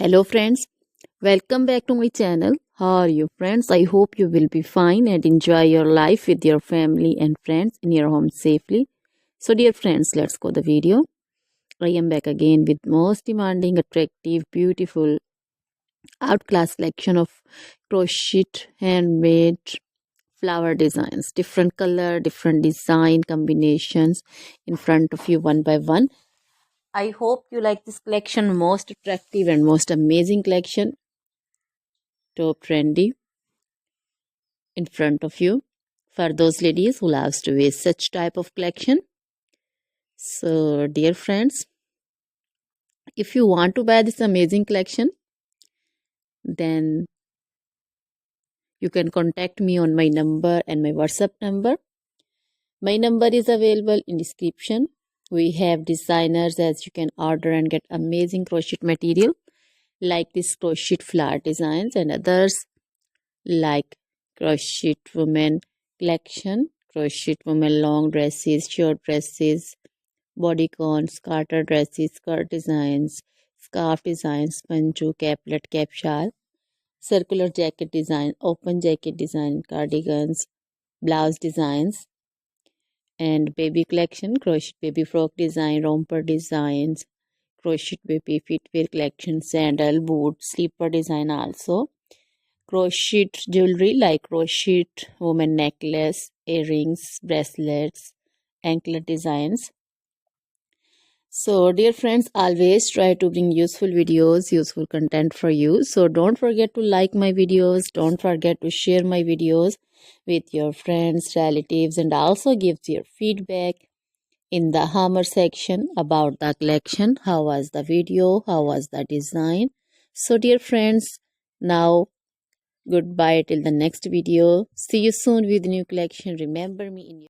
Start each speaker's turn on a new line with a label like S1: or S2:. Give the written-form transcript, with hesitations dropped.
S1: Hello friends, welcome back to my channel. How are you friends? I hope you will be fine and enjoy your life with your family and friends in your home safely. So dear friends, let's go the video. I am back again with most demanding, attractive, beautiful, outclass collection of crochet handmade flower designs. Different color, different design combinations in front of you one by one. I hope you like this collection, most attractive and most amazing collection. Top trendy in front of you for those ladies who loves to wear such type of collection. So dear friends, if you want to buy this amazing collection, then you can contact me on my number and my WhatsApp number. My number is available in description. We have designers as you can order and get amazing crochet material like this crochet flower designs and others like crochet women collection, crochet women long dresses, short dresses, bodycons, garter dresses, skirt designs, scarf designs, panju, caplet, cap shawl, circular jacket design, open jacket design, cardigans, blouse designs, and baby collection, crochet baby frock design, romper designs, crochet baby footwear collection, sandal, boot, slipper design also. Crochet jewelry like crochet woman necklace, earrings, bracelets, anklet designs. So dear friends, always try to bring useful videos, useful content for you. So don't forget to like my videos, don't forget to share my videos with your friends, relatives, and also give your feedback in the hammer section about the collection. How was the video? How was the design? So dear friends, now goodbye till the next video. See you soon with new collection. Remember me in your